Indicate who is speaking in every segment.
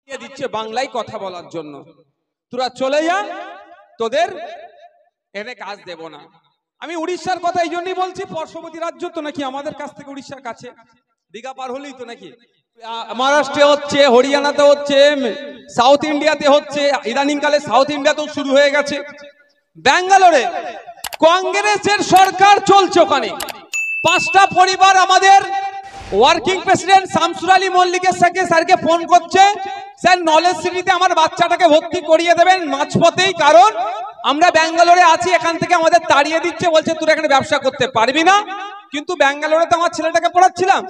Speaker 1: দিচ্ছে বাংলায় কথা বলার জন্য। তোরা চলে যা, তোদের এনে কাজ দেব না। আমি উড়িষ্যার কথা এই জন্যই বলছি, পার্শ্ববর্তী রাজ্য তো নাকি আমাদের কাছ থেকে উড়িষ্যার কাছে, দীঘা পার হলেই তো নাকি। মহারাষ্ট্রে হচ্ছে, হরিয়ানাতে হচ্ছে, সাউথ ইন্ডিয়াতে হচ্ছে, ইদানিং কালে সাউথ ইন্ডিয়াতেও শুরু হয়ে গেছে। ব্যাঙ্গালোরে কংগ্রেসের সরকার চলছে, ওখানে 5টা পরিবার আমাদের ওয়ার্কিং প্রেসিডেন্ট শামসুর আলী মল্লিকের সাথে স্যারকে ফোন করছে, স্যার নলেজ সিটিতে আমার বাচ্চাটাকে ভর্তি করিয়ে দেবেন মাঝপথেই, কারণ আমরা ব্যাঙ্গালোরে আছি, এখান থেকে আমাদের তাড়িয়ে দিচ্ছে, বলছে তুই এখানে ব্যবসা করতে পারবি না। কিন্তু ব্যাঙ্গালোরে তো আমার ছেলেটাকে পড়াচ্ছিলাম,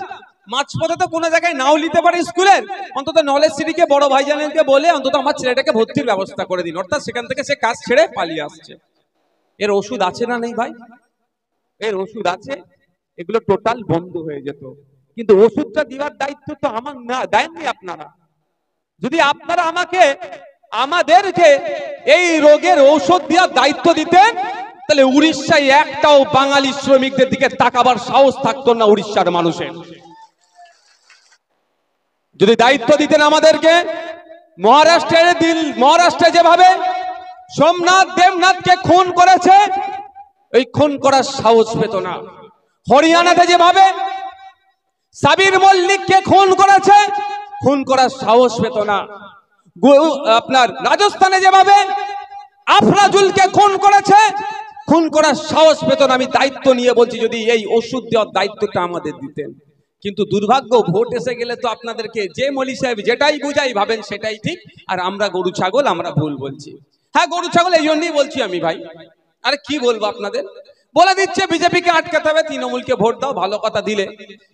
Speaker 1: মাঝপথে তো কোনো জায়গায় নাও নিতে পারে স্কুলের, অন্তত নলেজ সিটিকে বড় ভাইজানকে বলে অন্তত আমার ছেলেটাকে ভর্তির ব্যবস্থা করে দিন। অর্থাৎ সেখান থেকে সে কাজ ছেড়ে পালিয়ে আসছে। এর ওষুধ আছে না নেই ভাই? এর ওষুধ আছে, এগুলো টোটাল বন্ধ হয়ে যেত। কিন্তু ওষুধটা দেওয়ার দায়িত্ব তো আমার না, দেননি আপনারা। যদি আপনারা আমাদেরকে এই রোগের ঔষধ দেওয়ার দায়িত্ব দিতেন, তাহলে উড়িষ্যায় একটাও বাঙালি শ্রমিকদের দিকে তাকাবার সাহস থাকতো না উড়িষ্যার মানুষের। যদি দায়িত্ব দিতেন আমাদেরকে, মহারাষ্ট্রে যেভাবে সোমনাথ দেবনাথকে খুন করেছে, ওই খুন করার সাহস পেত না। হরিয়ানাতে যেভাবে সাবির মল্লিককে খুন করেছে, খুন করার সাহস পেত না। আপনার রাজস্থানে যেভাবে আফরাজুলকে খুন করেছে, খুন করার সাহস পেত না। আমি দায়িত্ব নিয়ে বলছি, যদি এই ওষুধ দেওয়ার দায়িত্বটা আমাদের দিতেন। কিন্তু দুর্ভাগ্য, ভোট এসে গেলে তো আপনাদেরকে যে মলি সাহেব যেটাই বুঝাই ভাবেন সেটাই ঠিক, আর আমরা গরু ছাগল, আমরা ভুল বলছি। হ্যাঁ, গরু ছাগল এই জন্যই বলছি আমি ভাই। আরে কি বলবো আপনাদের, বলে দিচ্ছে বিজেপিকে আটকাতে হবে, তৃণমূলকে ভোট দাও। ভালো কথা দিলে,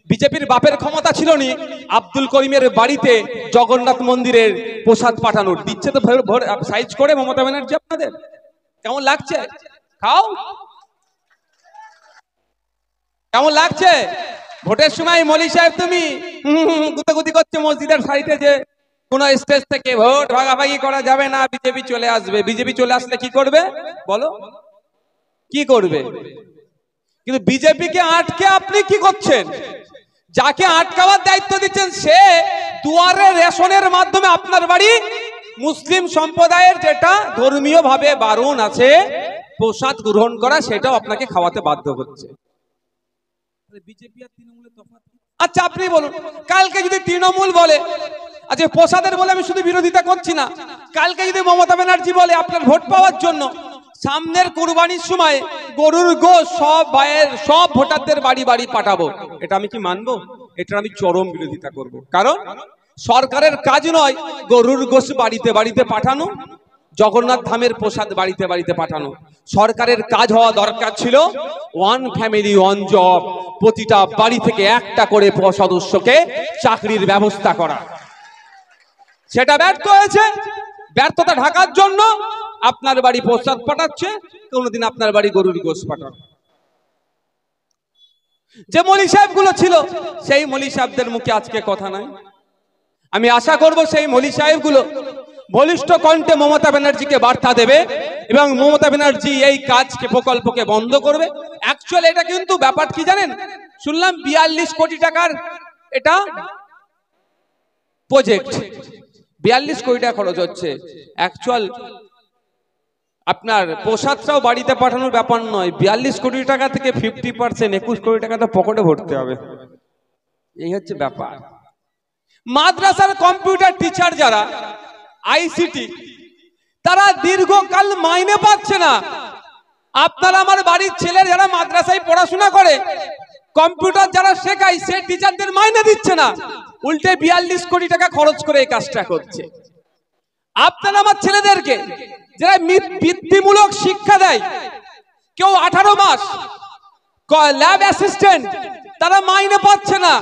Speaker 1: বিজেপির বাপের ক্ষমতা ছিল নি আব্দুল করিমের বাড়িতে জগন্নাথ মন্দিরের প্রসাদ পাঠানোর, দিচ্ছে তো সাইজ করে মমতা ব্যানার্জি। আপনাদের কেমন লাগছে? খাও, কেমন লাগছে? ভোটের সময় মলি সাহেব তুমি গুতাগুতি করছে মসজিদের সাইডে, যে কোন স্টেজ থেকে ভোট ভাগাভাগি করা যাবে না, বিজেপি চলে আসবে। বিজেপি চলে আসলে কি করবে বলো? কি করবে? কিন্তু বিজেপিকে আটকে আপনি কি করছেন? যাকে আটকাবার দায়িত্ব দিচ্ছেন সে দুয়ারে রেশনের মাধ্যমে আপনার বাড়ি মুসলিম সম্প্রদায়ের যেটা ধর্মীয় ভাবে বারণ আছে প্রসাদ গ্রহণ করা, সেটাও আপনাকে খাওয়াতে বাধ্য করছে। বিজেপি আর তৃণমূলের তফাৎ। আচ্ছা আপনি বলুন, কালকে যদি তৃণমূল বলে, আচ্ছা প্রসাদের বলে আমি শুধু বিরোধিতা করছি না, কালকে যদি মমতা ব্যানার্জি বলে আপনার ভোট পাওয়ার জন্য সামনের কুরবানির সময় গরুর গোশ সব ভোটারদের বাড়ি বাড়ি পাঠাবো, এটা আমি কি মানবো? এটা আমি চরম বিরোধিতা করব। কারণ সরকারের কাজ নয় গরুর গোশ বাড়িতে বাড়িতে পাঠানো, জগন্নাথ ধামের প্রসাদ বাড়িতে বাড়িতে পাঠানো। সরকারের কাজ হওয়া দরকার ছিল ওয়ান ফ্যামিলি ওয়ান জব, প্রতিটা বাড়ি থেকে একটা করে সদস্যকে চাকরির ব্যবস্থা করা। সেটা ব্যর্থ হয়েছে। ব্যর্থতা ঢাকার জন্য আপনার বাড়ি প্রসাদ পাঠাচ্ছে, কোনদিন আপনার বাড়ি গরুর গোশ পাঠানো। যে মলি সাহেব গুলো ছিল, সেই মলি সাহেবদের মুখে আজকে কথা নাই। আমি আশা করব সেই মলি সাহেব গুলো বলিষ্ঠ কণ্ঠে মমতা ব্যানার্জিকে বার্তা দেবে এবং মমতা ব্যানার্জি এই কাজকে প্রকল্পকে বন্ধ করবে। অ্যাকচুয়ালি এটা কিন্তু ব্যাপার কি জানেন, শুনলাম 42 কোটি টাকার এটা প্রজেক্ট, 42 কোটি টাকা খরচ হচ্ছে। অ্যাকচুয়াল আপনার প্রসাদটাও বাড়িতে পাঠানোর ব্যাপার নয়, 42 কোটি টাকা থেকে 50% 21 কোটি টাকা তো পকেটে ভরতে হবে। এই হচ্ছে ব্যাপার। মাদ্রাসার কম্পিউটার টিচার যারা আইসিটি, তারা দীর্ঘকাল মাইনে পাচ্ছে না। আপনার আমার বাড়ির ছেলে যারা মাদ্রাসায় পড়াশোনা করে, কম্পিউটার যারা শেখায়, সে টিচারদের মাইনে দিচ্ছে না, উল্টে 42 কোটি টাকা খরচ করে এই কাজটা করছে। আপনার আমার ছেলেদেরকে যারা বৃত্তিমূলক শিক্ষা দেয়, কেউ 18 মাস ল্যাব অ্যাসিস্ট্যান্ট, তারা মাইনে পাচ্ছে না,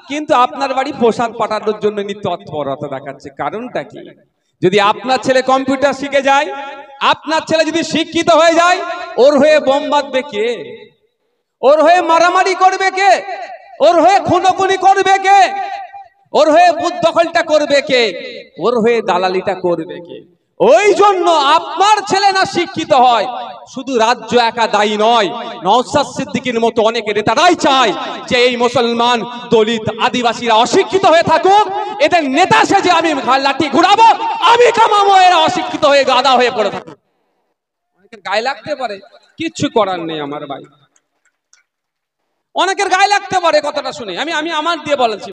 Speaker 1: কিন্তু আপনার বাড়ি প্রসাদ পাঠানোর জন্য তৎপরতা দেখাচ্ছে। কারণটা কি? যদি আপনার ছেলে কম্পিউটার শিখে যায়, আপনার ছেলে যদি শিক্ষিত হয়ে যায়, ওর হয়ে বোম বাঁধবে কে? ওর হয়ে মারামারি করবে কে? ওর হয়ে খুনোখুনি করবে কে? ওর হয়ে বুথ দখলটা করবে কে? ওর হয়ে দালালিটা করবে কে? ওই জন্য আপনার ছেলে না শিক্ষিত হয়, শুধু রাজ্য একা দায়ী নয়, নওশাদ সিদ্দিকীর মতো অনেকে নেতারাই চায় যে এই মুসলমান দলিত আদিবাসীরা অশিক্ষিত হয়ে থাকুক, এদের নেতা সেজে আমি লাঠি ঘুরাবো, আমি কামাবো, এরা অশিক্ষিত হয়ে গাদা হয়ে পড়ে থাকুক। অনেকের গায়ে লাগতে পারে, কিচ্ছু করার নেই আমার ভাই, অনেকের গায়ে লাগতে পারে কথাটা শুনে, আমি আমার দিয়ে বলেছি।